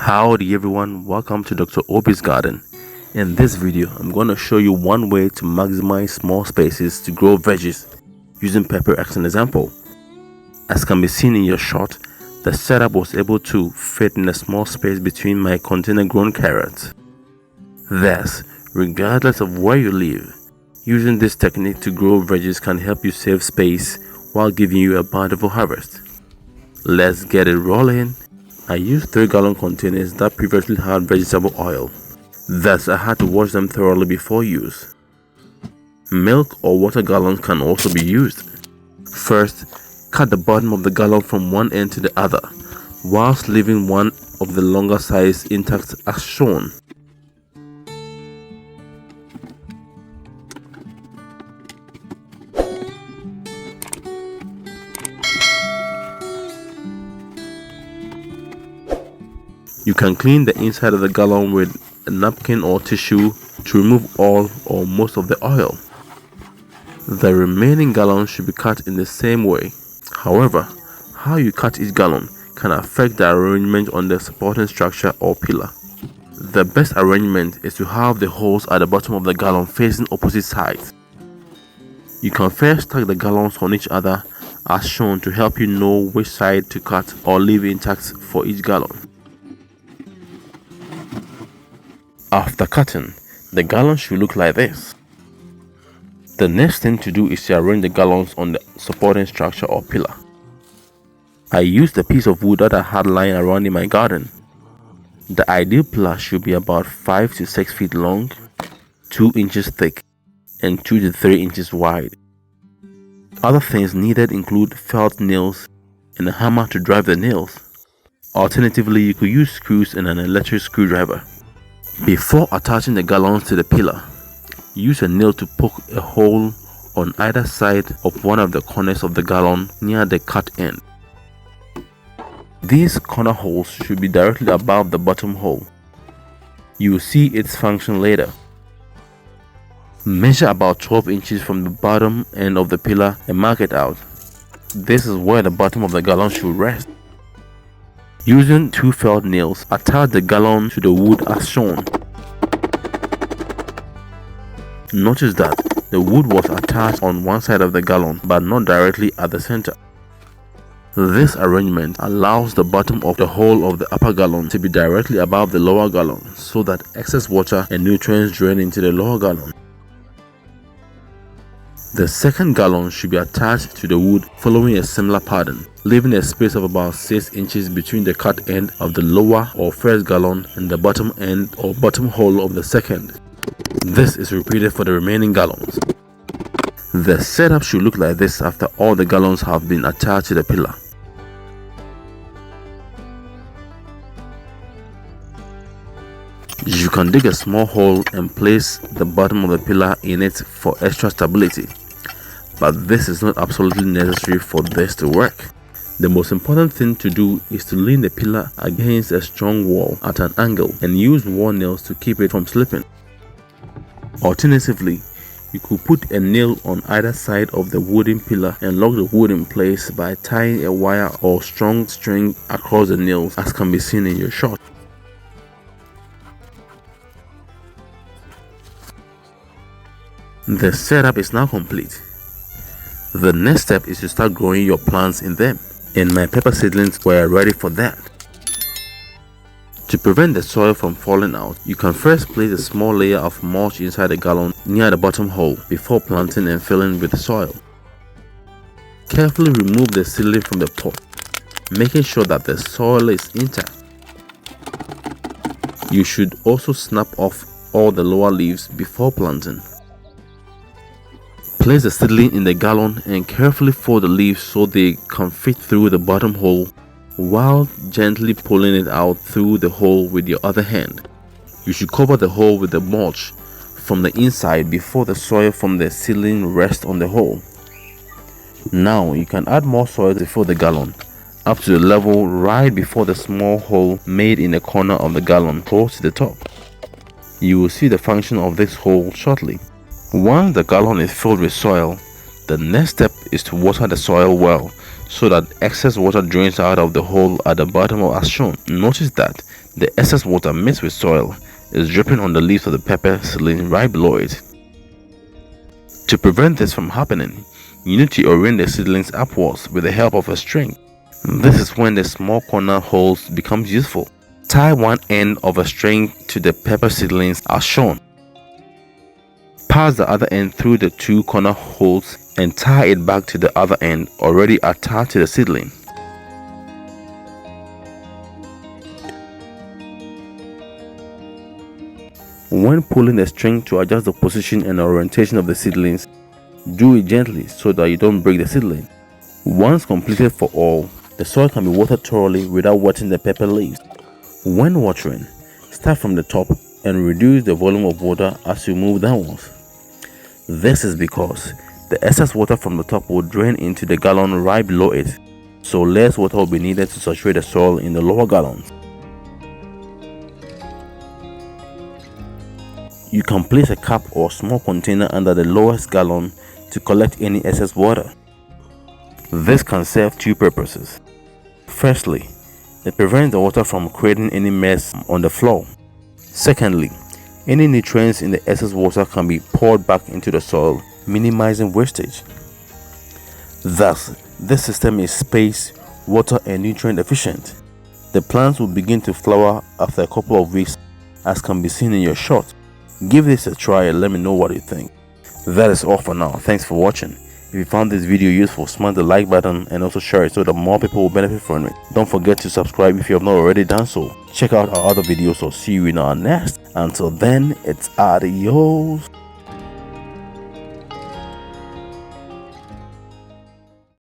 Howdy everyone, welcome to Dr. Obi's Garden. In this video, I'm going to show you one way to maximize small spaces to grow veggies using pepper as an example. As can be seen in your shot, the setup was able to fit in a small space between my container grown carrots. Thus, regardless of where you live, using this technique to grow veggies can help you save space while giving you a bountiful harvest. Let's get it rolling. I used 3-gallon containers that previously had vegetable oil. Thus, I had to wash them thoroughly before use. Milk or water gallons can also be used. First, cut the bottom of the gallon from one end to the other, whilst leaving one of the longer size intact as shown. You can clean the inside of the gallon with a napkin or tissue to remove all or most of the oil. The remaining gallon should be cut in the same way. However, how you cut each gallon can affect the arrangement on the supporting structure or pillar. The best arrangement is to have the holes at the bottom of the gallon facing opposite sides. You can first stack the gallons on each other as shown to help you know which side to cut or leave intact for each gallon. After cutting, the gallon should look like this. The next thing to do is to arrange the gallons on the supporting structure or pillar. I used a piece of wood that I had lying around in my garden. The ideal pillar should be about 5 to 6 feet long, 2 inches thick, and 2 to 3 inches wide. Other things needed include felt nails and a hammer to drive the nails. Alternatively, you could use screws and an electric screwdriver. Before attaching the gallons to the pillar, use a nail to poke a hole on either side of one of the corners of the gallon near the cut end. These corner holes should be directly above the bottom hole. You will see its function later. Measure about 12 inches from the bottom end of the pillar and mark it out. This is where the bottom of the gallon should rest. Using 2 felt nails, attach the gallon to the wood as shown. Notice that the wood was attached on one side of the gallon but not directly at the center. This arrangement allows the bottom of the hole of the upper gallon to be directly above the lower gallon so that excess water and nutrients drain into the lower gallon. The second gallon should be attached to the wood following a similar pattern, leaving a space of about 6 inches between the cut end of the lower or first gallon and the bottom end or bottom hole of the second. This is repeated for the remaining gallons. The setup should look like this after all the gallons have been attached to the pillar. You can dig a small hole and place the bottom of the pillar in it for extra stability, but this is not absolutely necessary for this to work. The most important thing to do is to lean the pillar against a strong wall at an angle and use wall nails to keep it from slipping. Alternatively, you could put a nail on either side of the wooden pillar and lock the wood in place by tying a wire or strong string across the nails as can be seen in your shot. The setup is now complete. The next step is to start growing your plants in them, and my pepper seedlings were ready for that. To prevent the soil from falling out, you can first place a small layer of mulch inside the gallon near the bottom hole before planting and filling with the soil. Carefully remove the seedling from the pot, making sure that the soil is intact. You should also snap off all the lower leaves before planting. Place the seedling in the gallon and carefully fold the leaves so they can fit through the bottom hole while gently pulling it out through the hole with your other hand. You should cover the hole with the mulch from the inside before the soil from the seedling rests on the hole. Now you can add more soil to fill the gallon up to the level right before the small hole made in the corner of the gallon close to the top. You will see the function of this hole shortly. Once the gallon is filled with soil, the next step is to water the soil well so that excess water drains out of the hole at the bottom as shown. Notice that The excess water mixed with soil is dripping on the leaves of the pepper seedling right below it. To prevent this from happening, you need to orient the seedlings upwards with the help of a string. This is when the small corner holes becomes useful. Tie one end of a string to the pepper seedlings as shown. Pass the other end through the two corner holes and tie it back to the other end already attached to the seedling. When pulling the string to adjust the position and orientation of the seedlings, do it gently so that you don't break the seedling. Once completed for all, the soil can be watered thoroughly without wetting the pepper leaves. When watering, start from the top and reduce the volume of water as you move downwards. This is because the excess water from the top will drain into the gallon right below it, so less water will be needed to saturate the soil in the lower gallons. You can place a cup or small container under the lowest gallon to collect any excess water. This can serve two purposes. Firstly, it prevents the water from creating any mess on the floor. Secondly, any nutrients in the excess water can be poured back into the soil, minimizing wastage. Thus, this system is space, water and nutrient efficient. The plants will begin to flower after a couple of weeks, as can be seen in your shot. Give this a try and let me know what you think. That is all for now. Thanks for watching. If you found this video useful, smash the like button and also share it so that more people will benefit from it. Don't forget to subscribe if you have not already done so. Check out our other videos or see you in our next. Until then, it's adios.